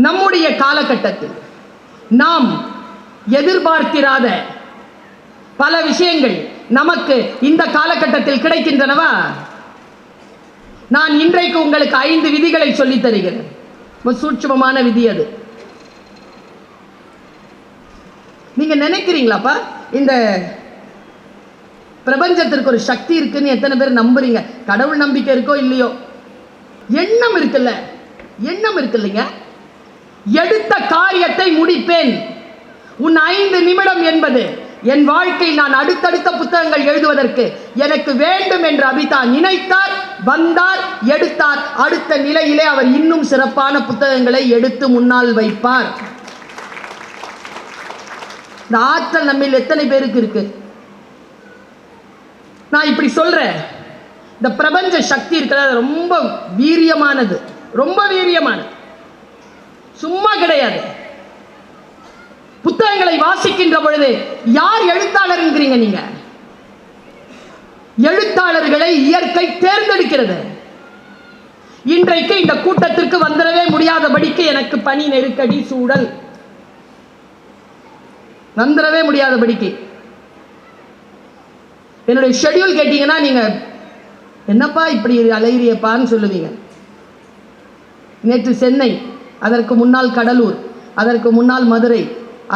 நம்முடைய காலகட்டத்தில் நாம் எதிர்பார்த்திராத பல விஷயங்கள் நமக்கு இந்த காலகட்டத்தில் கிடைக்கின்றனவா? நான் இன்றைக்கு உங்களுக்கு 5 விதிகளை சொல்லித் தருகிறேன். சூட்சுமமான விதி அது. நீங்க நினைக்கிறீங்களாப்பா இந்த பிரபஞ்சத்திற்கு ஒரு சக்தி இருக்குன்னு எத்தனை பேர் நம்புறீங்க? கடவுள் நம்பிக்கை இருக்கோ இல்லையோ, எண்ணம் இருக்குல்ல, எண்ணம் இருக்கு இல்லைங்க. எடுத்த காரியத்தை முடிப்பேன். உன் 5 நிமிடம் என்பது என் வாழ்க்கையில் நான் அடுத்தடுத்த புத்தகங்கள் எழுதுவதற்கு எனக்கு வேண்டும் என்று அபிதா நினைத்தார், வந்தார், எடுத்தார். அடுத்த நிலையிலே அவர் இன்னும் சிறப்பான புத்தகங்களை எடுத்து முன்னால் வைப்பார். இந்த ஆற்றல் நம்மில் எத்தனை பேருக்கு இருக்கு? நான் இப்படி சொல்றேன், இந்த பிரபஞ்ச சக்தி இருக்கிறது ரொம்ப வீரியமானது, ரொம்ப வீரியமானது, சும்மா கிடையாது. புத்தகங்களை வாசிக்கின்ற பொழுது யார் எழுத்தாளர் என்கிறீங்க நீங்க? எழுத்தாளர்களை இயற்கை தேர்ந்தெடுக்கிறது. இன்றைக்கு இந்த கூட்டத்திற்கு வந்துடவே முடியாதபடிக்கு எனக்கு பணி நெருக்கடி சூழல், வந்துடவே முடியாதபடிக்கு என்னுடைய ஷெட்யூல் கேட்டீங்கன்னா நீங்க என்னப்பா இப்படி அலையிறியப்பான்னு சொல்லுவீங்க. நேற்று சென்னை, அதற்கு முன்னால் கடலூர், அதற்கு முன்னால் மதுரை,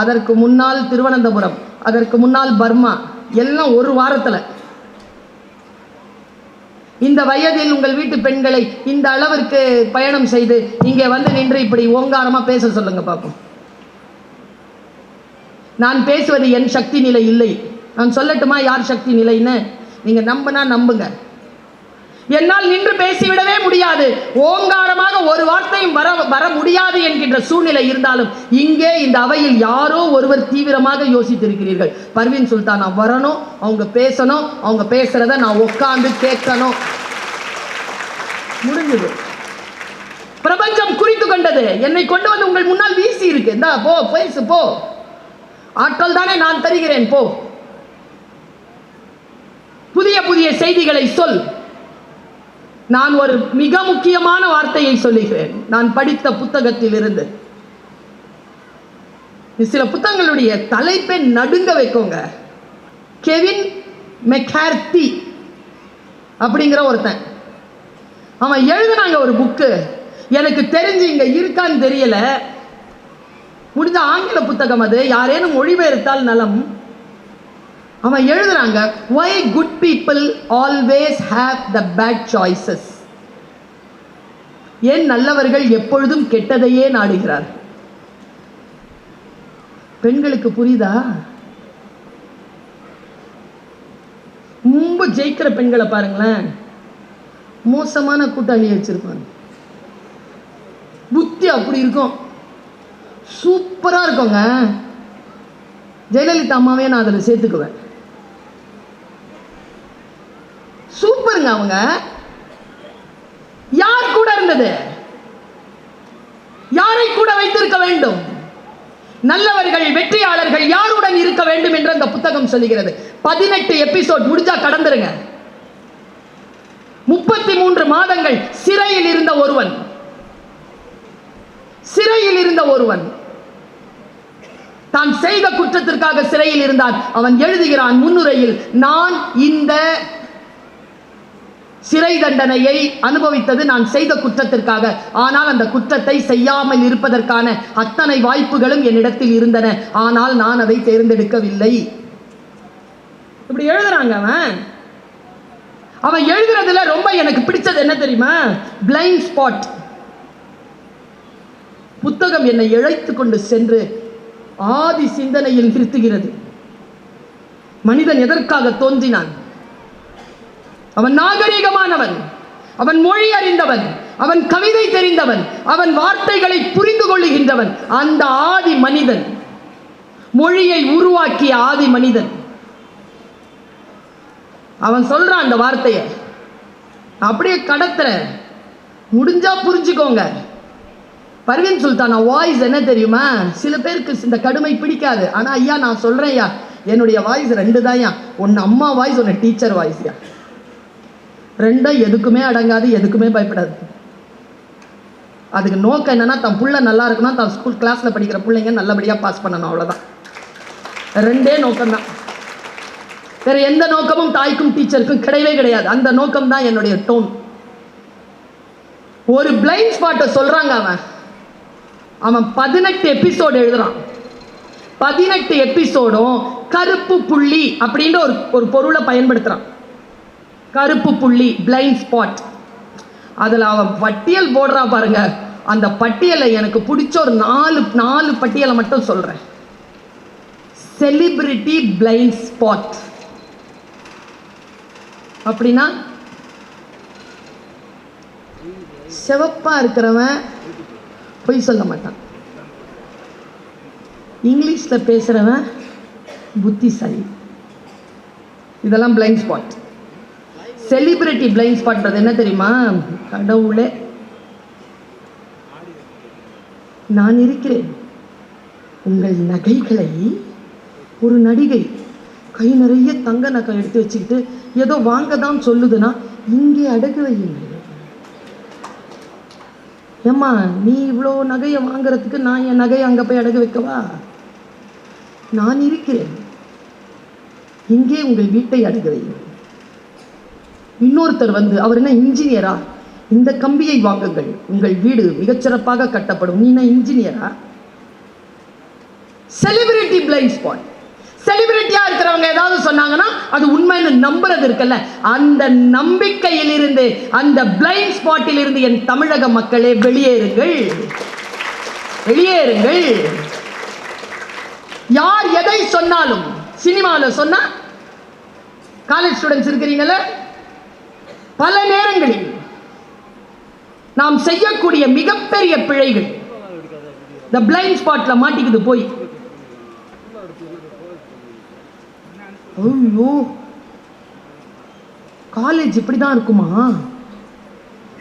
அதற்கு முன்னால் திருவனந்தபுரம், அதற்கு முன்னால் பர்மா, எல்லாம் ஒரு வாரத்தில். இந்த வயதில் உங்கள் வீட்டு பெண்களை இந்த அளவிற்கு பயணம் செய்து இங்கே வந்து நின்று இப்படி ஓங்காரமா பேச சொல்லுங்க பார்ப்போம். நான் பேசுவது என் சக்தி நிலை இல்லை. நான் சொல்லட்டுமா யார் சக்தி நிலைன்னு? நீங்க நம்பினா நம்புங்க. என்னால் நின்று பேசிவிடவே முடியாது, ஓங்காரமாக ஒரு வார்த்தையும் வர முடியாது என்கின்ற சூழ்நிலை இருந்தாலும் இங்கே இந்த அவையில் யாரோ ஒருவர் தீவிரமாக யோசித்திருக்கிறீர்கள். பர்வீன் சுல்தானா வரணும், அவங்க பேசணும், அவங்க பேசுறத நான் உட்கார்ந்து கேட்கணும். முடிஞ்சது. பிரபஞ்சம் குறித்து கொண்டது. என்னை கொண்டு வந்து உங்கள் முன்னால் வீசி இருக்கு. இந்தா போ, பேசு போ. ஆற்றல் தானே நான் தருகிறேன், போ. புதிய புதிய செய்திகளை சொல். நான் ஒரு மிக முக்கியமான வார்த்தையை சொல்லுகிறேன். நான் படித்த புத்தகத்தில் இருந்து. சில புத்தகங்களுடைய தலைப்பை நடுங்க வைக்கோங்க. கெவின் மெக்கார்த்தி அப்படிங்கிற ஒருத்தன், அவன் எழுதினாங்க ஒரு புக்கு. எனக்கு தெரிஞ்சு இங்க இருக்கான்னு தெரியல, முடிஞ்ச ஆங்கில புத்தகம் அது, யாரேனும் மொழிபெயர்த்தால் நலம். அவன் எழுதுறாங்க, why good people always have the bad choices. ஏன் நல்லவர்கள் எப்பொழுதும் கெட்டதையே நாடுகிறார்? பெண்களுக்கு புரியுதா? ரொம்ப ஜெயிக்கிற பெண்களை பாருங்களேன், மோசமான கூட்டாளி வச்சிருப்பாங்க. புத்தி அப்படி இருக்கும், சூப்பரா இருக்குங்க. ஜெயலலிதா அம்மாவே நான் அதில் சேர்த்துக்குவேன். சூப்பருங்க. அவங்க யார் கூட இருந்தது? யாரை கூட வைத்திருக்க வேண்டும்? நல்லவர்கள், வெற்றியாளர்கள் யாருடன் இருக்க வேண்டும் என்று அந்த புத்தகம் சொல்லுகிறது. 18 எபிசோட் முடிஞ்சா கடந்துருங்க. 33 மாதங்கள் சிறையில் இருந்த ஒருவன், சிறையில் இருந்த ஒருவன் தான் செய்த குற்றத்திற்காக சிறையில் இருந்தான். அவன் எழுதுகிறான் முன்னுரையில், நான் இந்த சிறை தண்டனையை அனுபவித்தது நான் செய்த குற்றத்திற்காக, ஆனால் அந்த குற்றத்தை செய்யாமல் இருப்பதற்கான அத்தனை வாய்ப்புகளும் என்னிடத்தில் இருந்தன, ஆனால் நான் அதை தேர்ந்தெடுக்கவில்லை. இப்படி எழுதுறாங்க. அவன் எழுதுறதுல ரொம்ப எனக்கு பிடிச்சது என்ன தெரியுமா? Blind spot. புத்தகம் என்னை இழைத்து கொண்டு சென்று ஆதி சிந்தனையில் நிறுத்துகிறது. மனிதன் எதற்காக தோன்றினான்? அவன் நாகரீகமானவன், அவன் மொழி அறிந்தவன், அவன் கவிதை தெரிந்தவன், அவன் வார்த்தைகளை புரிந்து கொள்ளுகின்றவன். அந்த ஆதி மனிதன், மொழியை உருவாக்கிய ஆதி மனிதன், அவன் சொல்றான் அந்த வார்த்தையை. அப்படியே கடத்துற, முடிஞ்சா புரிஞ்சுக்கோங்க. பர்வீன் சுல்தானா வாய்ஸ் என்ன தெரியுமா? சில பேருக்கு இந்த கடுமை பிடிக்காது. ஆனா ஐயா நான் சொல்றேன் ஐயா, என்னுடைய வாய்ஸ் 2 தான். ஒன்னு அம்மா வாய்ஸ், ஒன்னு டீச்சர் வாய்ஸ். ரெண்டும் எதுக்குமே அடங்காது, எதுக்குமே பயப்படாது. அதுக்கு நோக்கம் என்னன்னா தன் புள்ள நல்லா இருக்கணும், தான் ஸ்கூல் கிளாஸில் படிக்கிற பிள்ளைங்க நல்லபடியாக பாஸ் பண்ணணும், அவ்வளோதான். ரெண்டே நோக்கம்தான். வேறு எந்த நோக்கமும் தாய்க்கும் டீச்சருக்கும் கிடையவே கிடையாது. அந்த நோக்கம் தான் என்னுடைய டோன். ஒரு பிளைண்ட் ஸ்பாட்டை சொல்கிறாங்க. அவன் 18 எபிசோடு எழுதுறான். 18 எபிசோடும் கருப்பு புள்ளி அப்படின்ற ஒரு பொருளை பயன்படுத்துகிறான். கருப்பு புள்ளி, பிளைண்ட் ஸ்பாட். அதில் அவன் பட்டியல் போடுறான் பாருங்க. அந்த பட்டியலை எனக்கு பிடிச்ச ஒரு நாலு பட்டியலை மட்டும் சொல்கிறேன். செலிபிரிட்டி பிளைண்ட் ஸ்பாட் அப்படின்னா, சிவப்பா இருக்கிறவன் பொய் சொல்ல மாட்டான், இங்கிலீஷில் பேசுகிறவன் புத்திசாலி. இதெல்லாம் பிளைண்ட் ஸ்பாட். செலிபிரிட்டி பிளைண்ட் ஸ்பாட்ன்றது என்ன தெரியுமா? கடவுளே, நான் இருக்கிறேன். உங்கள் நகைகளை ஒரு நடிகை கை நிறைய தங்க நகை எடுத்து வச்சுக்கிட்டு ஏதோ வாங்க தான் சொல்லுதுன்னா இங்கே அடகு வையுங்கள். ஏம்மா, நீ இவ்வளோ நகையை வாங்குறதுக்கு நான் என் நகையை அங்கே போய் அடகு வைக்கவா? நான் இருக்கிறேன், இங்கே உங்கள் வீட்டை அடகு வையுங்கள். இன்னொருத்தர் அவர் என்ன இன்ஜினியரா? இந்த கம்பியை வாங்குங்கள், உங்கள் வீடு மிகச்சிறப்பாக கட்டப்படும். நீ என்ன இன்ஜினியரா? Celebrity blind spot. செலிபிரிட்டியா இருக்கிறவங்க ஏதாவது சொன்னாங்கன்னா அது உண்மைன்னு நம்புறது இருக்குல்ல, அந்த நம்பிக்கையிலிருந்து, அந்த பிளைண்ட் ஸ்பாட்டில் இருந்து என் தமிழக மக்களே வெளியேறுங்கள், வெளியேறுங்கள். யார் எதை சொன்னாலும், சினிமாவில் சொன்னா, காலேஜ் ஸ்டூடெண்ட்ஸ் இருக்கிறீங்கள, பல நேரங்களில் நாம் செய்யக்கூடிய மிகப்பெரிய பிழைகள் இந்த பிளைண்ட் ஸ்பாட்ல மாட்டிக்குது போய். ஐயோ, காலேஜ் இப்படிதான் இருக்குமா?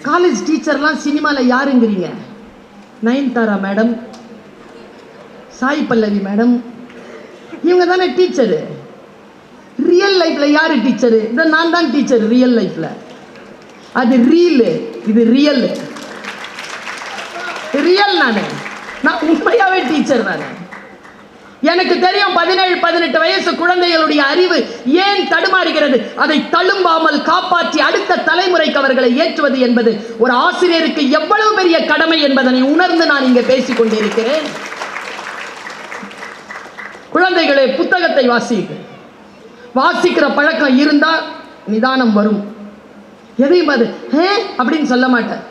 காலேஜ் டீச்சர்லாம் சினிமாவில் யாருங்கிறீங்க? நயன்தாரா மேடம், சாய் பல்லவி மேடம், இவங்க தானே டீச்சரு. ரியல் லைஃப்ல யாரு டீச்சரு? இதை நான் தான் டீச்சர் ரியல் லைஃப்ல. அது ரீல், இது ரியல். ரியல் நான் உண்மையாவே டீச்சர். எனக்கு தெரியும் 17-18 வயசு குழந்தைகளுடைய அறிவு ஏன் தடுமாறுகிறது. அதை தழும்பாமல் காப்பாற்றி அடுத்த தலைமுறைக்கு அவர்களை ஏற்றுவது என்பது ஒரு ஆசிரியருக்கு எவ்வளவு பெரிய கடமை என்பதனை உணர்ந்து நான் இங்கே பேசிக் கொண்டிருக்கிறேன். குழந்தைகளே, புத்தகத்தை வாசிக்கிற பழக்கம் இருந்தால் நிதானம் வரும். எதையும் அது அப்படின்னு சொல்ல மாட்டேன்,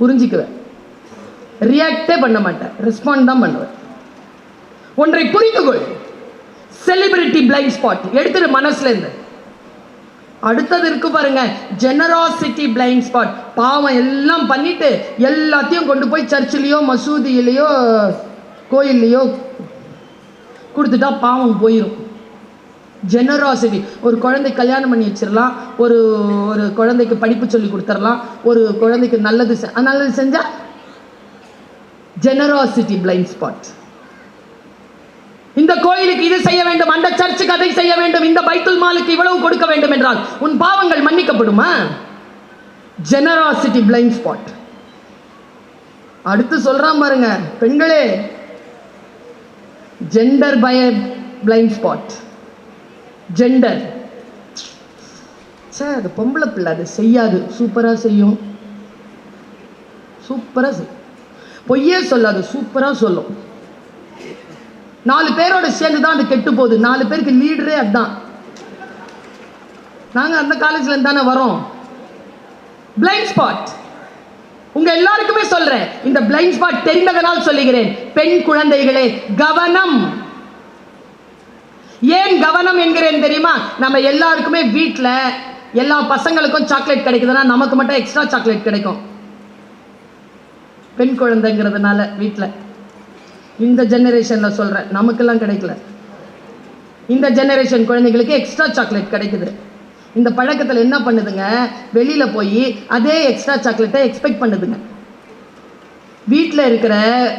புரிஞ்சுக்குவேன். ரியாக்டே பண்ண மாட்டேன், ரெஸ்பாண்ட் தான் பண்ணுவேன். ஒன்றை புரிந்துகொள். செலிபிரிட்டி பிளைண்ட் ஸ்பாட் எடுத்துட்டு மனசுல இருந்து. அடுத்தது இருக்கு பாருங்க, ஜெனராசிட்டி பிளைண்ட் ஸ்பாட். பாவம் எல்லாம் பண்ணிட்டு எல்லாத்தையும் கொண்டு போய் சர்ச்சிலேயோ மசூதியிலையோ கோயில்லையோ கொடுத்துட்டா பாவம் போயிடும். ஜெனராசிட்டி. ஒரு குழந்தை கல்யாணம் பண்ணி வச்சிடலாம், ஒரு குழந்தைக்கு படிப்பு சொல்லி கொடுத்துடலாம், ஒரு குழந்தைக்கு நல்லது செஞ்சா ஜெனராசிட்டி பிளைண்ட் ஸ்பாட். இந்த கோயிலுக்கு இது செய்ய வேண்டும், அந்த சர்ச்சுக்கு அதை செய்ய வேண்டும், இந்த பைத்துல் மாலுக்கு இவ்வளவு கொடுக்க வேண்டும் என்றால் உன் பாவங்கள் மன்னிக்கப்படுமா? Generosity blind spot. அடுத்து சொல்றான் பாருங்க, பெண்களே, ஜெண்டர் பய பிளைண்ட் ஸ்பாட். ஜெண்டர், அது பொம்பளை பிள்ளை, அது செய்யாது, சூப்பரா செய்யும், சூப்பரா செய்யும், பொய்யே சொல்லாது, சூப்பரா சொல்லும். 4 பேரோட சேர்ந்து தான் அது கெட்டு போகுது. 4 பேருக்கு லீடரே அதுதான். நாங்கள் அந்த காலேஜ்ல இருந்து தானே வரோம். Blind spot. உங்க எல்லாருக்குமே சொல்றேன், இந்த பிளைண்ட் ஸ்பாட் தெரிந்ததனால் சொல்லுகிறேன். பெண் குழந்தைகளே, கவனம். ஏன் கவனம் என்கிறேன் தெரியுமா? நம்ம எல்லாருக்குமே வீட்டில் எல்லா பசங்களுக்கும் சாக்லேட் கிடைக்குதுன்னா நமக்கு மட்டும் எக்ஸ்ட்ரா சாக்லேட் கிடைக்கும். பெண் குழந்தைங்கிறதுனால வீட்டில் இந்த ஜெனரேஷனில் சொல்கிறேன், நமக்கெல்லாம் கிடைக்கல. இந்த ஜெனரேஷன் குழந்தைங்களுக்கு எக்ஸ்ட்ரா சாக்லேட் கிடைக்குது. இந்த பழக்கத்தில் என்ன பண்ணுதுங்க, வெளியில் போய் அதே எக்ஸ்ட்ரா சாக்லேட்டை எக்ஸ்பெக்ட் பண்ணுதுங்க. வீட்டில் இருக்கிற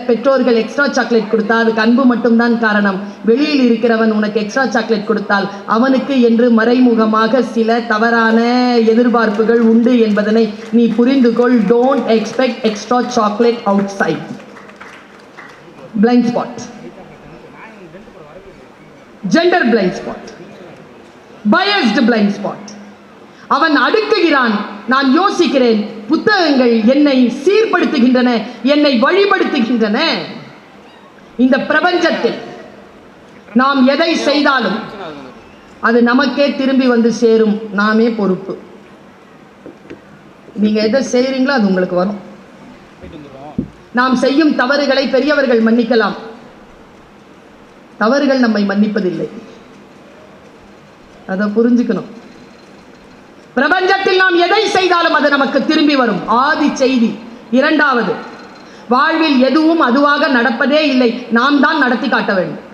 பெற்றோர்கள் எக்ஸ்ட்ரா சாக்லேட் கொடுத்தா அதுக்கு அன்பு மட்டும்தான் காரணம். வெளியில் இருக்கிறவன் உனக்கு எக்ஸ்ட்ரா சாக்லேட் கொடுத்தால் அவனுக்கு என்று மறைமுகமாக சில தவறான எதிர்பார்ப்புகள் உண்டு என்பதனை நீ புரிந்து கொள். Don't expect extra chocolate outside. Blind spot, gender blind spot, biased blind spot. அவன் அடுக்குகிறான், நான் யோசிக்கிறேன். புத்தகங்கள் என்னை சீர்படுத்துகின்றன, என்னை வழிபடுத்துகின்றன. இந்த பிரபஞ்சத்தில் நாம் எதை செய்தாலும் அது நமக்கே திரும்பி வந்து சேரும். நாமே பொறுப்பு. நீங்க எதை செய்றீங்களோ அது உங்களுக்கு வரும். நாம் செய்யும் தவறுகளை பெரியவர்கள் மன்னிக்கலாம், தவறுகள் நம்மை மன்னிப்பதில்லை. அதை புரிஞ்சுக்கணும். பிரபஞ்சத்தில் நாம் எதை செய்தாலும் அது நமக்கு திரும்பி வரும். ஆதி செய்தி. இரண்டாவது, வாழ்வில் எதுவும் அதுவாக நடப்பதே இல்லை, நாம் தான் நடத்தி காட்ட வேண்டும்.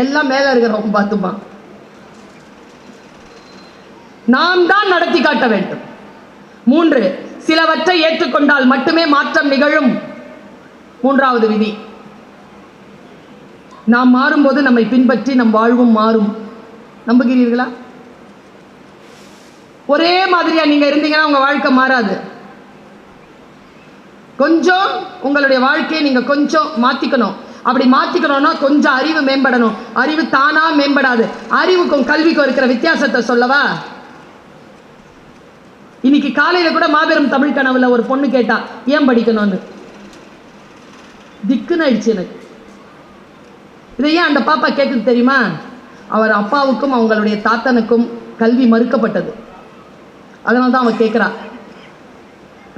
எல்லாம் மேல இருக்கிறோம் பார்த்துமா, நாம் தான் நடத்தி காட்ட வேண்டும். மூன்று, சிலவற்றை ஏற்றுக்கொண்டால் மட்டுமே மாற்றம் நிகழும். மூன்றாவது விதி, நாம் மாறும்போது நம்மை பின்பற்றி நம் வாழ்வும் மாறும். நம்புகிறீர்களா? ஒரே மாதிரியா நீங்க இருந்தீங்கன்னா உங்க வாழ்க்கை மாறாது. கொஞ்சம் உங்களுடைய வாழ்க்கையை நீங்க கொஞ்சம் மாத்திக்கணும். அப்படி மாத்திக்கணும்னா கொஞ்சம் அறிவு மேம்படணும். அறிவு தானா மேம்படாது. அறிவுக்கும் கல்விக்கும் இருக்கிற வித்தியாசத்தை சொல்லவா? இன்னைக்கு காலையில கூட மாபெரும் தமிழ் கனவுல ஒரு பொண்ணு கேட்டா ஏன் படிக்கணும்னு. திக்குன்னு ஆயிடுச்சு எனக்கு. இதை ஏன் அந்த பாப்பா கேட்குது தெரியுமா? அவர் அப்பாவுக்கும் அவங்களுடைய தாத்தனுக்கும் கல்வி மறுக்கப்பட்டது. அதனால தான் அவன் கேட்கிறா.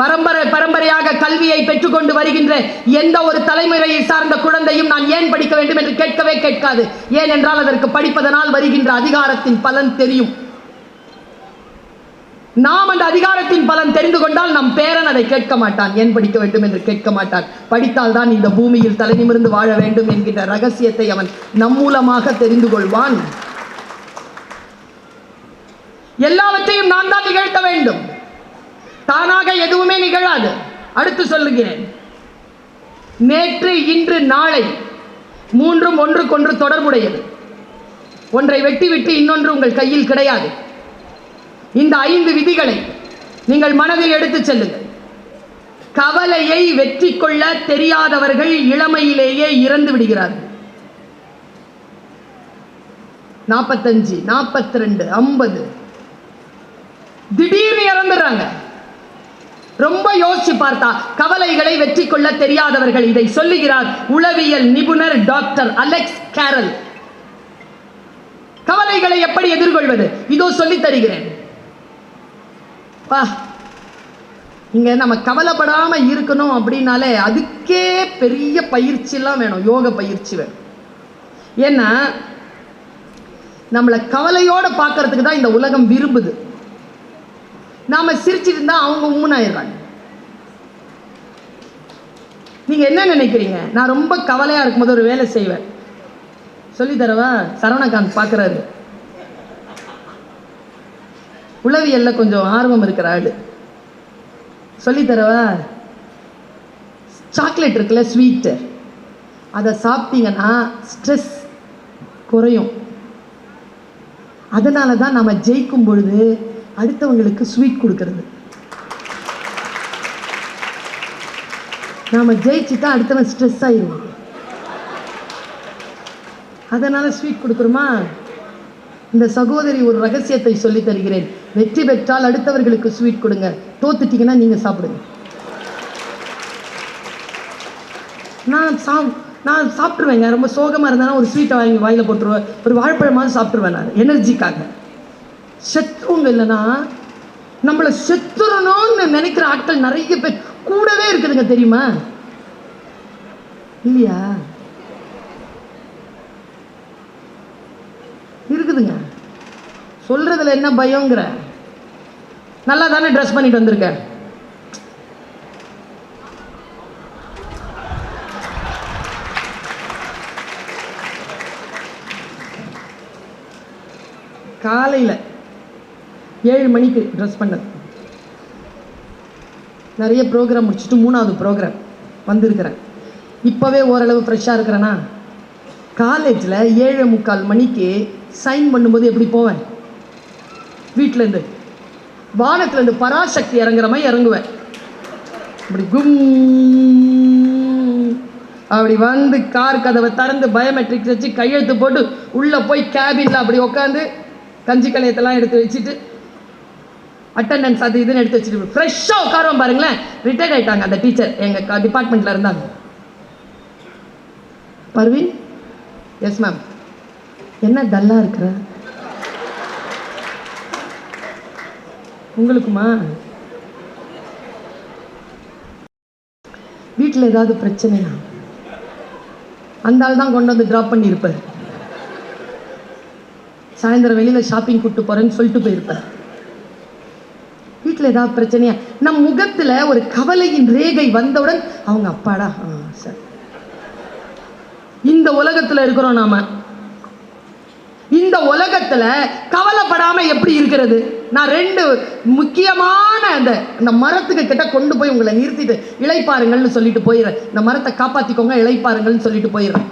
பரம்பரையாக கல்வியை பெற்றுக்கொண்டு வருகின்ற எந்த ஒரு தலைமுறையை சார்ந்த குழந்தையும் நான் ஏன் படிக்க வேண்டும் என்று கேட்கவே கேட்காது. ஏனென்றால் அதற்கு படிப்பதனால் வருகின்ற அதிகாரத்தின் பலன் தெரியும். நாம் அந்த அதிகாரத்தின் பலன் தெரிந்து கொண்டால் நம் பேரன் அதை கேட்க மாட்டான், ஏன் படிக்க வேண்டும் என்று கேட்க மாட்டான். படித்தால் தான் இந்த பூமியில் தலை நிமிர்ந்து வாழ வேண்டும் என்கின்ற ரகசியத்தை அவன் நம் மூலமாக தெரிந்து கொள்வான். எல்லாவற்றையும் நான் தான் நிகழ்த்த வேண்டும். தானாக எதுவுமே நிகழாது. அடுத்து சொல்லுகிறேன். நேற்று, இன்று, நாளை மூன்றும் ஒன்றுக்கொன்று தொடர்புடையது. ஒன்றை வெட்டிவிட்டு இன்னொன்று உங்கள் கையில் கிடையாது. இந்த 5 விதிகளை நீங்கள் மனதில் எடுத்துச் செல்லுங்கள். கவலையை வெற்றி கொள்ள தெரியாதவர்கள் இளமையிலேயே இறந்து விடுகிறார்கள். 45, 42, 50 திடீர்னு இறந்துடுறாங்க. ரொம்ப யோசிச்சு பார்த்தா கவலைகளை வெற்றி கொள்ள தெரியாதவர்கள். இதை சொல்லுகிறார் உளவியல் நிபுணர் டாக்டர் அலெக்ஸ் கேரல். கவலைகளை எப்படி எதிர்கொள்வது இதோ சொல்லி தருகிறேன். இங்க நம்ம கவலைப்படாம இருக்கணும் அப்படின்னாலே அதுக்கே பெரிய பயிற்சி எல்லாம் வேணும், யோக பயிற்சி வேணும். ஏன்னா நம்மளை கவலையோட பார்க்கறதுக்கு தான் இந்த உலகம் விரும்புது. நாம சிரிச்சிட்டு இருந்தா அவங்க உம்முனாயிடுறாங்க. நீங்க என்ன நினைக்கிறீங்க? நான் ரொம்ப கவலையா இருக்கும்போது ஒரு வேலை செய்வேன், சொல்லி தரவா? சரவணகாந்த் பார்க்குறாரு, உளவியல்ல கொஞ்சம் ஆர்வம் இருக்கிற ஆளு. சொல்லி தரவா? சாக்லேட் இருக்குல்ல, ஸ்வீட்டு, அதை சாப்பிட்டீங்கன்னா ஸ்ட்ரெஸ் குறையும். அதனால தான் நம்ம ஜெயிக்கும் பொழுது அடுத்தவங்களுக்கு ஸ்வீட் கொடுக்கறது. நாம ஜெயிச்சுட்டா அடுத்தவன் ஸ்ட்ரெஸ் ஆயிடுவோம். அதனால ஸ்வீட் கொடுக்குறோமா? இந்த சகோதரி ஒரு ரகசியத்தை சொல்லி தருகிறேன். வெற்றி பெற்றால் அடுத்தவர்களுக்கு ஸ்வீட் கொடுங்க, தோத்துட்டீங்கன்னா நீங்க சாப்பிடுங்க. நான் சாப்பிட்டுருவேங்க. ரொம்ப சோகமா இருந்தாலும் ஒரு ஸ்வீட்டை வாங்கி வாயில போட்டுருவேன், ஒரு வாழைப்பழமாவது சாப்பிட்டுருவேன் நான் எனர்ஜிக்காக. செத்துவங்க இல்லைன்னா நம்மளை செத்துறணும்னு நினைக்கிற ஆட்கள் நிறைய பேர் கூடவே இருக்குதுங்க, தெரியுமா? இல்லையா? இருக்குதுங்க. சொல்றதுல என்ன பயங்கிற? நல்லா தானே ட்ரெஸ் பண்ணிட்டு வந்திருக்க. காலையில் 7 மணிக்கு ட்ரெஸ் பண்ணது. நிறைய ப்ரோக்ராம் முடிச்சுட்டு 3வது ப்ரோக்ராம் வந்திருக்கிறேன். இப்போவே ஓரளவு ஃப்ரெஷ்ஷாக இருக்கிறேன்னா, காலேஜில் 7:45 மணிக்கு சைன் பண்ணும்போது எப்படி போவேன்? வீட்டிலேருந்து வானத்துலேருந்து பராசக்தி இறங்குற மாதிரி இறங்குவேன். அப்படி கும் அப்படி வந்து கார் கதவை திறந்து பயோமெட்ரிக்ஸ் வச்சு கையெழுத்து போட்டு உள்ளே போய் கேபினில் அப்படி உட்காந்து கஞ்சி கலையத்தெல்லாம் எடுத்து வச்சுட்டு அட்டண்டன்ஸ் அது இதுன்னு எடுத்து வச்சுட்டு ஃப்ரெஷ்ஷாக உட்காருவோம். பாருங்களேன், ரிட்டையர்ட் ஆகிட்டாங்க அந்த டீச்சர், எங்கள் டிபார்ட்மெண்ட்டில் இருந்தாங்க. Parveen, yes ma'am. என்ன டல்லாக இருக்கிற? உங்களுக்குமா? வீட்டில் ஏதாவது பிரச்சனையா? அந்த ஆள் தான் கொண்டு வந்து ட்ராப் பண்ணியிருப்பார். சாயந்தரம் வெளியில் ஷாப்பிங் கூப்பிட்டு போகிறேன்னு சொல்லிட்டு போயிருப்பார். வீட்டில் ஏதாவது பிரச்சனையா? நம் முகத்தில் ஒரு கவலையின் ரேகை வந்தவுடன் அவங்க அப்பாடா சார். இந்த உலகத்தில் இருக்கிறோம் நாம. இந்த உலகத்தில் கவலைப்படாம எப்படி இருக்கிறது? நான் 2 முக்கியமான அந்த மரத்துக்கு கிட்ட கொண்டு போய் உங்களை நிறுத்திட்டு இளைப்பாருங்கள்னு சொல்லிட்டு போயிடுறேன். இந்த மரத்தை காப்பாற்றிக்கோங்க, இளைப்பாருங்கள்னு சொல்லிட்டு போயிடுறேன்.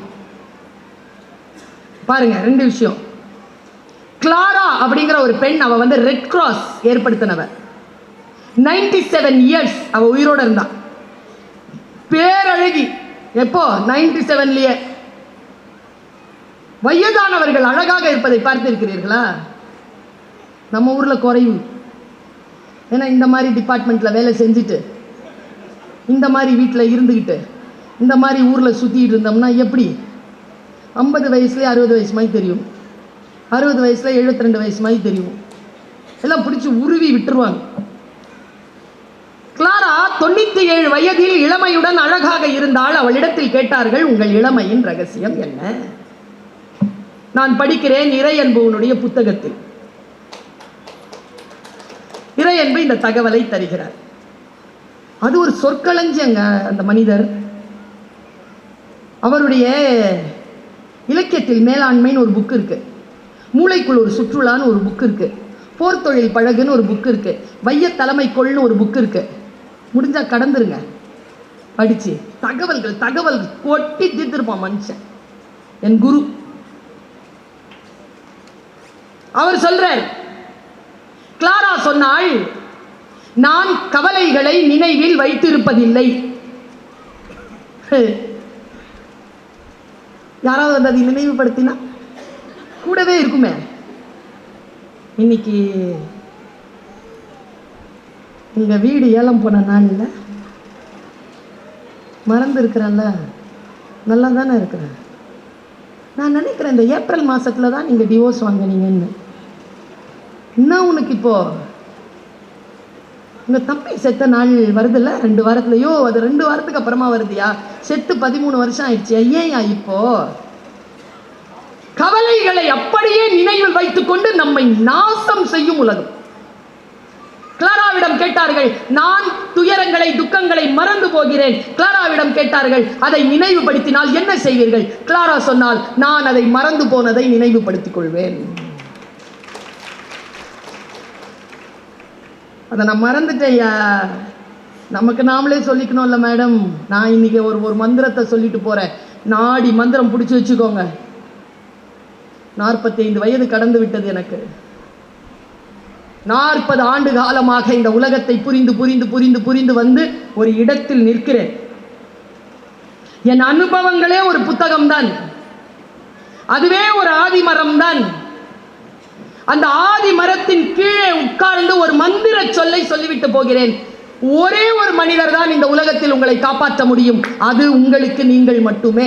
பாருங்க, 2 விஷயம். கிளாரா அப்படிங்கிற ஒரு பெண், அவ வந்து ரெட் கிராஸ் ஏற்படுத்தினவ. 97 இயர்ஸ் அவ உயிரோட இருந்தா. பேரழகி. எப்போ? 97லயே. வயதானவர்கள் அழகாக இருப்பதை பார்த்திருக்கிறீர்களா? நம்ம ஊர்ல குறைவு. ஏன்னா இந்த மாதிரி டிபார்ட்மெண்ட்ல வேலை செஞ்சுட்டு, இந்த மாதிரி வீட்டில் இருந்துக்கிட்டு, இந்த மாதிரி ஊர்ல சுத்திட்டு இருந்தோம்னா எப்படி 50 வயசுல 60 வயசு மாதிரி தெரியும், 60 வயசுல 72 வயசு மாதிரி தெரியும். எல்லாம் பிடிச்சி உருவி விட்டுருவாங்க. கிளாரா 97 வயதில் இளமையுடன் அழகாக இருந்தால். அவளிடத்தில் கேட்டார்கள், உங்கள் இளமையின் ரகசியம் என்ன? நான் படிக்கிறேன் இறையன்புவனுடைய புத்தகத்தில். இறையன்பு இந்த தகவலை தருகிறார். அது ஒரு சொற்களஞ்சியங்க. அந்த மனிதர், அவருடைய இலக்கியத்தில் மேலாண்மைன்னு ஒரு புக் இருக்கு, மூளைக்குள் ஒரு சுற்றுலான்னு ஒரு புக் இருக்கு, போர்த்தொழில் பழகுன்னு ஒரு புக் இருக்கு, வைய தலைமைக்கொள்னு ஒரு புக் இருக்கு. முடிஞ்சா கடந்துருங்க, படிச்சு தகவல்கள் கொட்டி தீர்த்திருப்பான் மனுஷன். என் குரு அவர் சொல்றார், கிளாரா சொன்னாள், நான் கவலைகளை நினைவில் வைத்திருப்பதில்லை. யாராவது அதை நினைவுபடுத்தினா கூடவே இருக்குமே. இன்னைக்கு எங்க வீடு ஏலம் போன நாள் இல்லை, மறந்து இருக்கிறேன்ல, நல்லா தானே இருக்கிறேன். நான் நினைக்கிறேன் இந்த ஏப்ரல் மாசத்துல தான் நீங்க டிவோர்ஸ் வாங்கினீங்கன்னு. இன்னும் உனக்கு இப்போ உங்க தம்பி செத்த நாள் வருதுல்ல, 2 வாரத்துலயோ, அது 2 வாரத்துக்கு அப்புறமா வருதியா? செத்து 13 வருஷம் ஆயிடுச்சு. ஐயா, இப்போ கவலைகளை அப்படியே நினைவில் வைத்துக் கொண்டு நம்மை நாசம் செய்யும் உலகம். கிளாராவிடம் கேட்டார்கள், நான் துயரங்களை துக்கங்களை மறந்து போகிறேன். கிளாராவிடம் கேட்டார்கள், அதை நினைவுபடுத்தினால் என்ன செய்வீர்கள்? கிளாரா சொன்னால், நான் அதை மறந்து போனதை நினைவுபடுத்திக் கொள்வேன். அதை நான் மறந்துட்டேயா. நமக்கு நாமளே சொல்லிக்கணும்ல மேடம். நான் இன்னைக்கு ஒரு மந்திரத்தை சொல்லிட்டு போறேன். நாடி மந்திரம் பிடிச்சி வச்சுக்கோங்க. 45 வயது கடந்து விட்டது எனக்கு. 40 ஆண்டு காலமாக இந்த உலகத்தை புரிந்து புரிந்து புரிந்து புரிந்து வந்து ஒரு இடத்தில் நிற்கிறேன். என் அனுபவங்களே ஒரு புத்தகம் தான், அதுவே ஒரு ஆதிமரம் தான். அந்த ஆதி மரத்தின் கீழே உட்கார்ந்து ஒரு மந்திர சொல்லை சொல்லிவிட்டு போகிறேன். ஒரே ஒரு மனிதர் தான் இந்த உலகத்தில் உங்களை காப்பாற்ற முடியும், அது உங்களுக்கு நீங்கள் மட்டுமே.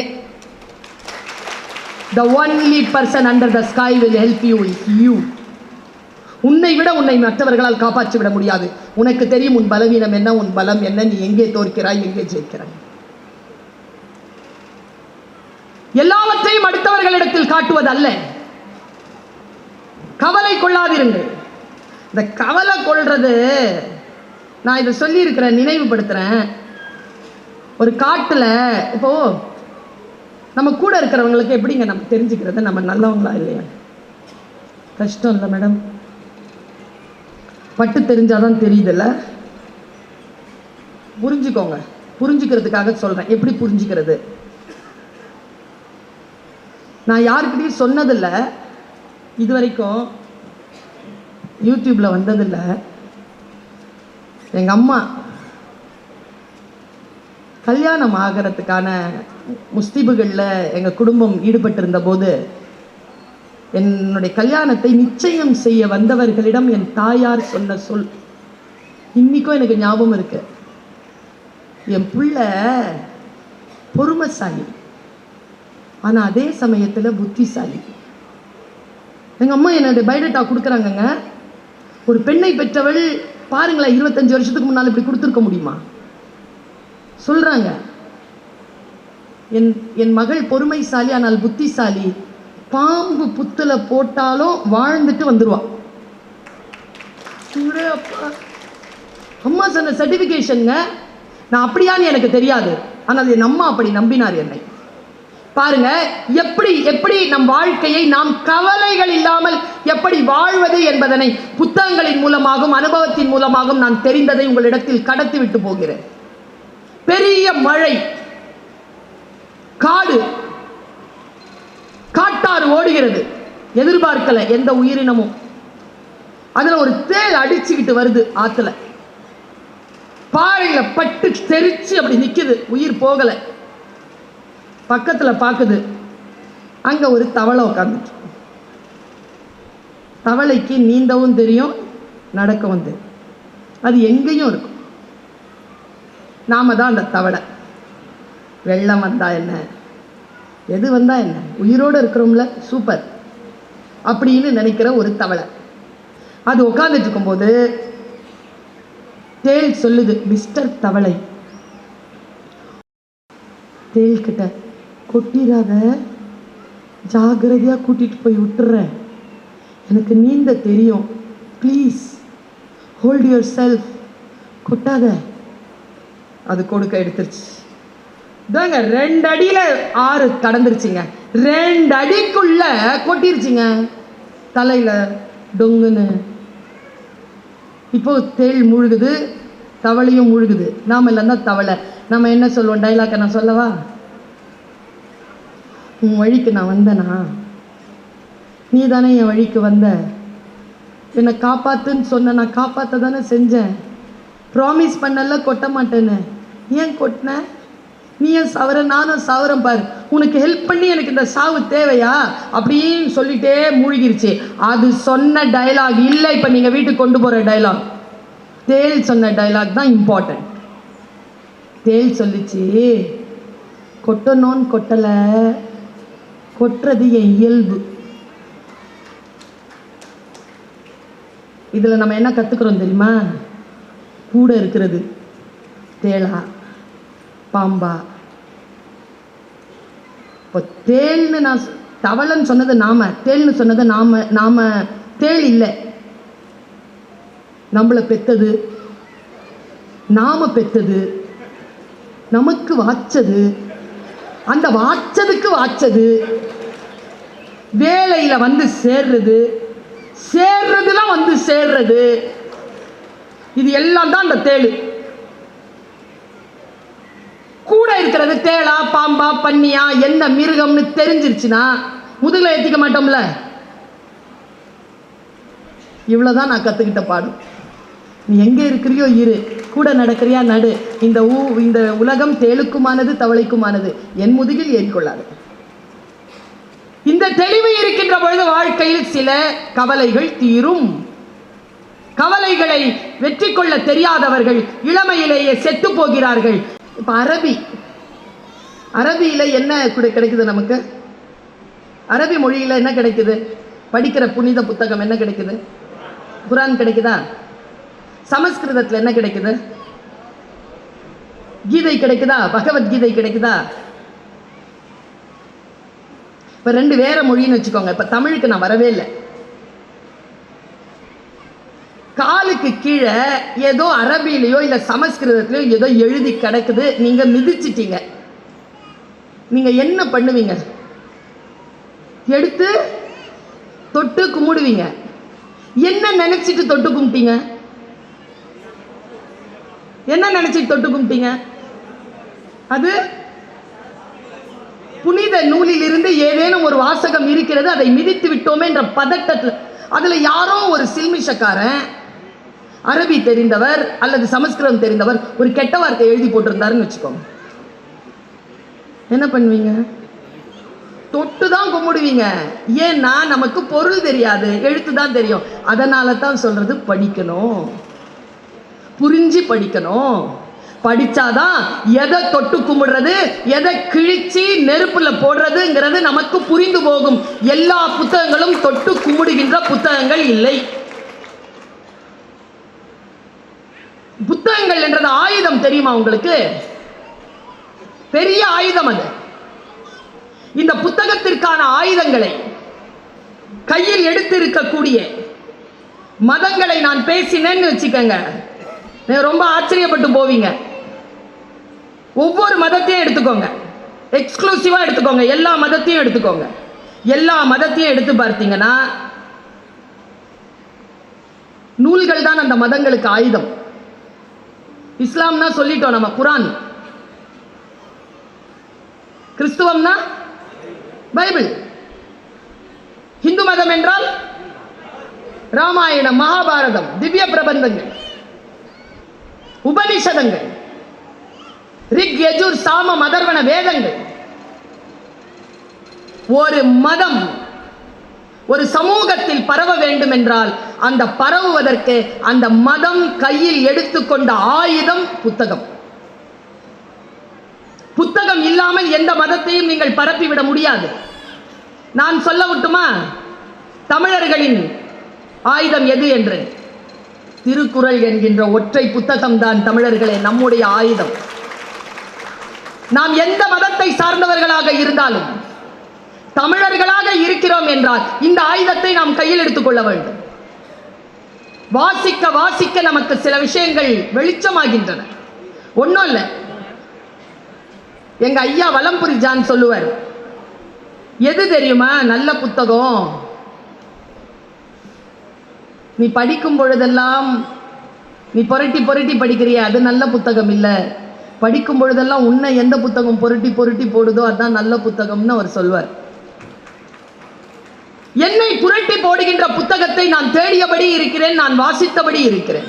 The only person under the sky will help you is you. உன்னை விட உன்னை மற்றவர்களால் காப்பாற்றி விட முடியாது. உனக்கு தெரியும் உன் பலவீனம் என்ன, உன் பலம் என்ன, நீ எங்கே தோற்கிறாய், எங்கே ஜெயிக்கிறாய். எல்லாவற்றையும் அடுத்தவர்களிடத்தில் காட்டுவது அல்ல. கவலை கொள்ளாதிருங்கள். இந்த கவலை கொள்றது, நான் இதை சொல்லி இருக்கிறேன், நினைவுபடுத்துறேன். ஒரு காட்டுல இப்போ நம்ம கூட இருக்கிறவங்களுக்கு எப்படிங்க நம்ம தெரிஞ்சுக்கிறது நம்ம நல்லவங்களா இல்லையா? கஷ்டம் இல்லை மேடம், பட்டு தெரிஞ்சாதான் தெரியுதுல்ல. புரிஞ்சுக்கோங்க, புரிஞ்சுக்கிறதுக்காக சொல்றேன். எப்படி புரிஞ்சுக்கிறது? நான் யாருக்கிட்டையும் சொன்னதில்லை இது வரைக்கும், யூடியூப்ல வந்ததில்லை. எங்க அம்மா கல்யாணம் ஆகிறதுக்கான முஸ்தீபுகளில் எங்கள் குடும்பம் ஈடுபட்டிருந்த போது என்னுடைய கல்யாணத்தை நிச்சயம் செய்ய வந்தவர்களிடம் என் தாயார் சொன்ன சொல் இன்னைக்கும் எனக்கு ஞாபகம் இருக்கு. என் பிள்ளை பொறுமைசாலி, ஆனால் அதே சமயத்தில் புத்திசாலி. எங்கள் அம்மா என்னுடைய பயோடேட்டா கொடுக்குறாங்கங்க. ஒரு பெண்ணை பெற்றவள் பாருங்களேன், 25 வருஷத்துக்கு முன்னால் இப்படி கொடுத்துருக்க முடியுமா? சொல்றாங்க, என் மகள் பொறுமைசாலி ஆனால் புத்திசாலி, பாம்பு புத்துல போட்டாலும் வாழ்ந்துட்டு வந்துருவா. அம்மா சொன்ன சர்டிபிகேஷனுங்க. நான் அப்படியான்னு எனக்கு தெரியாது, ஆனால் என் அம்மா அப்படி நம்பினார் என்னை. பாருங்க, எப்படி எப்படி நம் வாழ்க்கையை நாம் கவலைகள் இல்லாமல் எப்படி வாழ்வது என்பதனை புத்தகங்களின் மூலமாகவும் அனுபவத்தின் மூலமாகவும் நான் தெரிந்ததை உங்களிடத்தில் கடத்தி விட்டு போகிறேன். பெரிய மழை, காடு, காட்டாறு ஓடுகிறது, எதிர்பார்க்கல எந்த உயிரினமும். அதுல ஒரு தேள் அடிச்சுக்கிட்டு வருது ஆத்துல. பாறையில பட்டு தெரிச்சு அப்படி நிக்குது, உயிர் போகல. பக்கத்துல பாக்குது, அங்க ஒரு தவளை உட்கார்ந்துட்டு. தவளைக்கு நீந்தவும் தெரியும், நடக்கவும் தெரியும். அது எங்கேயும் இருக்கும். நாம தான் அந்த தவளை. வெள்ளம் வந்தா என்ன, எது வந்தா என்ன, உயிரோடு இருக்கிறோம்ல, சூப்பர் அப்படின்னு நினைக்கிற ஒரு தவளை. அது உட்கார்ந்துட்டு இருக்கும்போது தேள் சொல்லுது, மிஸ்டர் தவளை, தேள் கிட்ட, கொட்டிடாத, ஜாகிரதையா கூட்டிட்டு போய் விட்டுறேன், எனக்கு நீந்த தெரியும், ப்ளீஸ் ஹோல்ட் யுவர் செல்ஃப், கொட்டாத. அது கொடுக்க எடுத்துருச்சு. தாங்க 2 அடியில ஆறு கடந்துருச்சுங்க. 2 அடிக்குள்ள கொட்டிருச்சுங்க தலையில டொங்குன்னு. இப்போ தேள் முழுகுது, தவளையும் முழுகுது. நாம இல்லைன்னா தவளை. நம்ம என்ன சொல்லுவோம்? டைலாக்க நான் சொல்லவா? உன் வழிக்கு நான் வந்தனா, நீ தானே என் வழிக்கு வந்த, என்னை காப்பாத்துன்னு சொன்ன, நான் காப்பாற்ற தானே செஞ்சேன். ப்ராமிஸ் பண்ணல கொட்ட மாட்டேன்னு, ஏன் கொட்டின? நீ ஏன் சவர, நானும் சவரம் பாரு, உனக்கு ஹெல்ப் பண்ணி எனக்கு இந்த சாவு தேவையா அப்படின்னு சொல்லிட்டே மூழ்கிருச்சு. அது சொன்ன டைலாக் இல்லை இப்போ நீங்கள் வீட்டுக்கு கொண்டு போகிற டைலாக். தேள் சொன்ன டைலாக் தான் இம்பார்ட்டன்ட். தேள் சொல்லிச்சு, கொட்டணும்னு கொட்டலை, கொட்டுறது என் இயல்பு. இதில் நம்ம என்ன கற்றுக்குறோம் தெரியுமா? கூட இருக்கிறது தேளா பாம்பா? இப்போ தேள்னு நான் தவளைன்னு சொன்னது நாம, தேள்னு சொன்னது நாம தேள் இல்லை, நம்மளை பெத்தது, நாம பெத்தது, நமக்கு வாச்சது, அந்த வாச்சதுக்கு வாச்சது, வேலையில வந்து சேர்றது, சேர்றதுலாம் வந்து சேர்றது, இது எல்லாம் தான் அந்த தேள். கூட இருக்கிறது தேளா பாம்பா பன்னியா என்ன மிருகம்னு தெரிஞ்சிருச்சுன்னா முதுகுல ஏத்திக்க மாட்டோம்ல. இவ்வளவுதான் நான் கத்துக்கிட்ட பாடம். நீ எங்க இருக்கிறியோ இரு, கூட நடக்கிறியா நடு. இந்த உலகம் தேளுக்குமானது, தவளைக்குமானது, என் முதுகில் ஏறிக்கொள்ளாது. இந்த தெளிவு இருக்கின்ற பொழுது வாழ்க்கையில் சில கவலைகள் தீரும். கவலைகளை வெற்றி கொள்ள தெரியாதவர்கள் இளமையிலேயே செத்து போகிறார்கள். இப்போ அரபியில் என்ன கிடைக்குது நமக்கு? அரபி மொழியில் என்ன கிடைக்குது? படிக்கிற புனித புத்தகம் என்ன கிடைக்குது? குரான் கிடைக்குதா? சமஸ்கிருதத்தில் என்ன கிடைக்குது? கீதை கிடைக்குதா? பகவத்கீதை கிடைக்குதா? இப்போ 2 வேற மொழின்னு வச்சுக்கோங்க. இப்போ தமிழுக்கு நான் வரவே இல்லை. காலுக்கு கீழே ஏதோ அரபியிலையோ இல்லை சமஸ்கிருதத்திலையோ ஏதோ எழுதி கிடக்குது, நீங்க மிதிச்சிட்டீங்க. நீங்க என்ன பண்ணுவீங்க? எடுத்து தொட்டு கும்பிடுவீங்க. என்ன நினைச்சிட்டு தொட்டு கும்பிட்டீங்க? என்ன நினைச்சு தொட்டு கும்பிட்டீங்க? அது புனித நூலில் இருந்து ஏதேனும் ஒரு வாசகம் இருக்கிறது, அதை மிதித்து விட்டோமே என்ற பதட்டத்தில். அதுல யாரோ ஒரு சில்மிஷக்காரன், அரபி தெரிந்தவர் அல்லது சமஸ்கிருதம் தெரிந்தவர், ஒரு கெட்ட வார்த்தை எழுதி போட்டிருந்தாருன்னு வச்சுக்கோங்க. என்ன பண்ணுவீங்க? தொட்டு தான் கும்பிடுவீங்க. ஏன்னா நமக்கு பொருள் தெரியாது, எழுத்து தான் தெரியும். அதனால தான் சொல்றது படிக்கணும், புரிஞ்சு படிக்கணும். படிச்சாதான் எதை தொட்டு கும்பிடுறது, எதை கிழிச்சு நெருப்புல போடுறதுங்கிறது நமக்கு புரிந்து போகும். எல்லா புத்தகங்களும் தொட்டு கும்பிடுகின்ற புத்தகங்கள் இல்லை. புத்தகங்கள் என்றது ஆயுதம் தெரியுமா உங்களுக்கு? பெரிய ஆயுதம் அது. இந்த புத்தகத்திற்கான ஆயுதங்களை கையில் எடுத்து இருக்கக்கூடிய மதங்களை நான் பேசினேன்னு வச்சுக்கங்க, ரொம்ப ஆச்சரியப்பட்டு போவீங்க. ஒவ்வொரு மதத்தையும் எடுத்துக்கோங்க, எக்ஸ்க்ளூசிவா எடுத்துக்கோங்க, எல்லா மதத்தையும் எடுத்துக்கோங்க. எல்லா மதத்தையும் எடுத்து பார்த்தீங்கன்னா நூல்கள் தான் அந்த மதங்களுக்கு ஆயுதம். இஸ்லாம்னா சொல்லிட்டோம் நம்ம குரான், கிறிஸ்துவம்னா பைபிள், இந்து மதம் என்றால் ராமாயணம், மகாபாரதம், திவ்ய பிரபந்தங்கள், உபனிஷதங்கள், ரிக் யஜுர் சாம மதர்வன வேதங்கள். ஒரு மதம் ஒரு சமூகத்தில் பரவ வேண்டும் என்றால் அந்த பரவுவதற்கு அந்த மதம் கையில் எடுத்துக்கொண்ட ஆயுதம் புத்தகம். புத்தகம் இல்லாமல் எந்த மதத்தையும் நீங்கள் பரப்பிவிட முடியாது. நான் சொல்ல விட்டுமா தமிழர்களின் ஆயுதம் எது என்று? திருக்குறள் என்கின்ற ஒற்றை புத்தகம் தான் தமிழர்களே நம்முடைய ஆயுதம். நாம் எந்த மதத்தை சார்ந்தவர்களாக இருந்தாலும் தமிழர்களாக இருக்கிறோம் என்றால் இந்த ஆயுதத்தை நாம் கையில் எடுத்துக்கொள்ள வேண்டும். வாசிக்க வாசிக்க நமக்கு சில விஷயங்கள் வெளிச்சமாகின்றன. ஒன்றும் இல்லை, எங்க ஐயா வலம்புரி ஜான் சொல்லுவார், எது தெரியுமா நல்ல புத்தகம்? நீ படிக்கும் பொழுதெல்லாம் நீ புரட்டி புரட்டி படிக்கிறிய, அது நல்ல புத்தகம் இல்லை. படிக்கும் பொழுதெல்லாம் உன்னை எந்த புத்தகம் புரட்டி புரட்டி போடுதோ அதுதான் நல்ல புத்தகம்னு அவர் சொல்வார். என்னை புரட்டி போடுகின்ற புத்தகத்தை நான் தேடியபடி இருக்கிறேன், நான் வாசித்தபடி இருக்கிறேன்.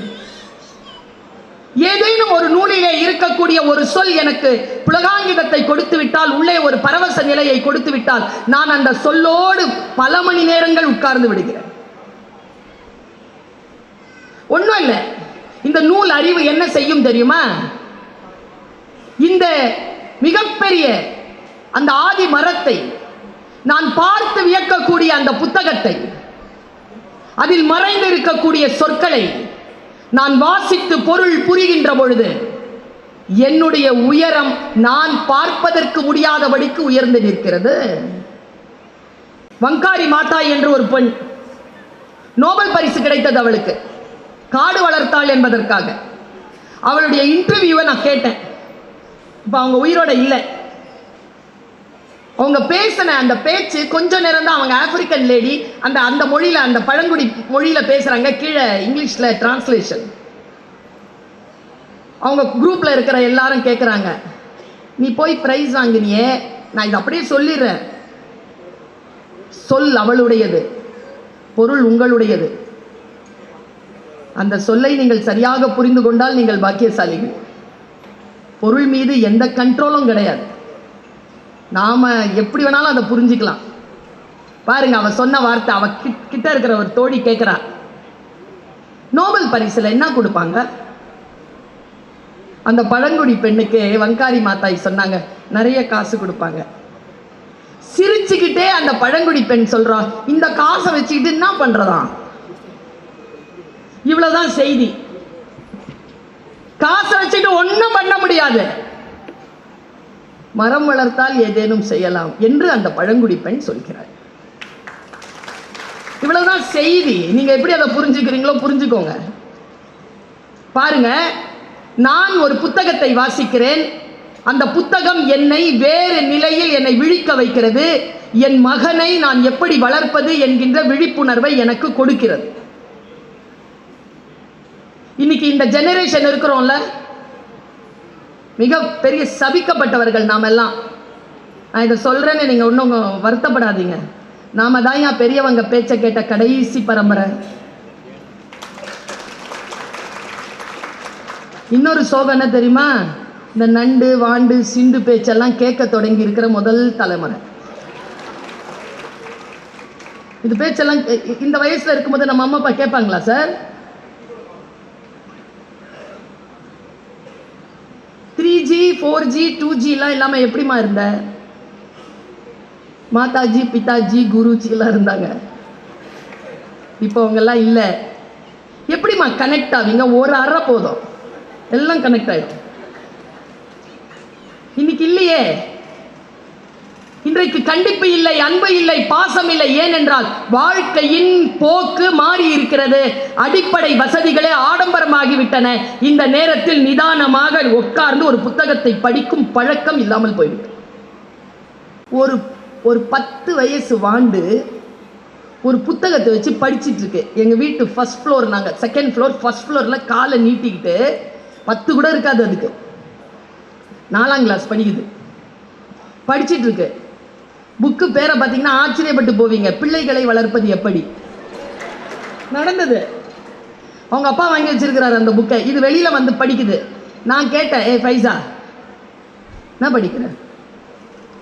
ஏதேனும் ஒரு நூலிலே இருக்கக்கூடிய ஒரு சொல் எனக்கு புலகாங்கிதத்தை கொடுத்து விட்டால், உள்ளே ஒரு பரவச நிலையை கொடுத்து விட்டால், நான் அந்த சொல்லோடு பல மணி நேரங்கள் உட்கார்ந்து விடுகிறேன். ஒன்றும் இல்லை, இந்த நூல் அறிவு என்ன செய்யும் தெரியுமா? இந்த மிகப்பெரிய அந்த ஆதி மரத்தை, நான் பார்த்து வியக்கக்கூடிய அந்த புத்தகத்தை, அதில் மறைந்து இருக்கக்கூடிய சொற்களை நான் வாசித்து பொருள் புரிகின்ற பொழுது என்னுடைய உயரம் நான் பார்ப்பதற்கு முடியாதபடிக்கு உயர்ந்து நிற்கிறது. வங்காரி மாதா என்று ஒரு பெண், நோபல் பரிசு கிடைத்தது அவளுக்கு, காடு வளர்த்தாள் என்பதற்காக. அவளுடைய இன்டர்வியூவை நான் கேட்டேன். இப்போ அவங்க உயிரோட இல்லை. அவங்க பேசின அந்த பேச்சு கொஞ்ச நேரம் தான். அவங்க ஆப்பிரிக்கன் லேடி, அந்த மொழியில், அந்த பழங்குடி மொழியில் பேசுகிறாங்க. கீழே இங்கிலீஷில் டிரான்ஸ்லேஷன். அவங்க குரூப்பில் இருக்கிற எல்லாரும் கேட்குறாங்க, நீ போய் ப்ரைஸ் வாங்கினியே, நான் இதை அப்படியே சொல்லிடுறேன், சொல் அவளுடையது, பொருள் உங்களுடையது. அந்த சொல்லை நீங்கள் சரியாக புரிந்து கொண்டால் நீங்கள் பாக்கியசாலிகள். பொருள் மீது எந்த கண்ட்ரோலும் கிடையாது. நாம எப்படி வேணாலும் அதை புரிஞ்சுக்கலாம். பாருங்க, அவ சொன்ன வார்த்தை, அவ கிட்ட இருக்கிற ஒரு தோழி கேட்கிறா, நோபல் பரிசுல என்ன கொடுப்பாங்க? அந்த பழங்குடி பெண்ணுக்கு வங்காரி மாதாய் சொன்னாங்க, நிறைய காசு கொடுப்பாங்க. சிரிச்சுக்கிட்டே அந்த பழங்குடி பெண் சொல்றா, இந்த காசை வச்சுக்கிட்டு என்ன பண்றதா? இவ்வளவுதான் செய்தி. காசை வச்சுட்டு ஒன்றும் பண்ண முடியாது, மரம் வளர்த்தால் ஏதேனும் செய்யலாம் என்று அந்த பழங்குடி பெண் சொல்கிறார். இவ்வளவுதான் செய்தி. நீங்க எப்படி அதை புரிஞ்சுக்கிறீங்களோ புரிஞ்சுக்கோங்க. பாருங்க, நான் ஒரு புத்தகத்தை வாசிக்கிறேன், அந்த புத்தகம் என்னை வேறு நிலையில் என்னை விழிக்க வைக்கிறது. என் மகனை நான் எப்படி வளர்ப்பது என்கின்ற விழிப்புணர்வை எனக்கு கொடுக்கிறது. இன்னைக்கு இந்த ஜெனரேஷன் இருக்கிறோம்ல, மிக பெரிய சபிக்கப்பட்டவர்கள் நாம் எல்லாம். நான் இதை சொல்கிறேன்னு நீங்கள் ஒன்றும் வருத்தப்படாதீங்க. நாம தான் ஏன் பெரியவங்க பேச்சை கேட்ட கடைசி பரம்பரை. இன்னொரு சோகம் என்ன தெரியுமா? இந்த நண்டு வாண்டு சிண்டு பேச்செல்லாம் கேட்க தொடங்கி இருக்கிற முதல் தலைமுறை. இது பேச்செல்லாம் இந்த வயசுல இருக்கும்போது நம்ம அம்மா அப்பா கேட்பாங்களா சார்? 3G 4G 2G எல்லாம் இல்லாம எப்படிமா இருந்த? மாதாஜி பிதாஜி குருஜி எல்லாம் இருந்தாங்க. இப்போ அவங்க எல்லாம் இல்லை. எப்படிமா கனெக்ட் ஆவீங்க? ஒரு அறை போதும், எல்லாம் கனெக்ட் ஆயிடும். இன்னைக்கு இல்லையே. இன்றைக்கு கண்டிப்பு இல்லை, அன்பு இல்லை, பாசம் இல்லை. ஏனென்றால் வாழ்க்கையின் போக்கு மாறி இருக்கிறது. அடிப்படை வசதிகளே ஆடம்பரமாகிவிட்டன. இந்த நேரத்தில் நிதானமாக உட்கார்ந்து ஒரு புத்தகத்தை படிக்கும் பழக்கம் இல்லாமல் போய்விட்டது. ஒரு 10 வயசு வாண்டு ஒரு புத்தகத்தை வச்சு படிச்சுட்டு இருக்கு. எங்க வீட்டு ஃபர்ஸ்ட் ஃப்ளோர், நாங்கள் செகண்ட் ஃப்ளோர். ஃபர்ஸ்ட் ஃப்ளோர்ல காலை நீட்டிக்கிட்டு 10 கூட இருக்காது, அதுக்கு 4ஆம் கிளாஸ் படிக்குது, படிச்சுட்டு இருக்கு. புக்கு பேரை பார்த்தீங்கன்னா ஆச்சரியப்பட்டு போவீங்க. பிள்ளைகளை வளர்ப்பது எப்படி நடந்தது. அவங்க அப்பா வாங்கி வச்சிருக்கிறாரு அந்த புக்கை. இது வெளியில வந்து படிக்குது. நான் கேட்டேன், ஏ ஃபைசா என்ன படிக்கிற?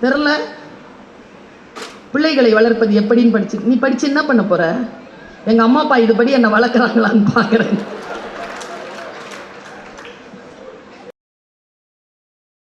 தெரியல. பிள்ளைகளை வளர்ப்பது எப்படின்னு படிச்சு. நீ படிச்சு என்ன பண்ண போற? எங்க அம்மா அப்பா இதுபடி என்னை வளர்க்குறாங்களான்னு பார்க்குறேன்.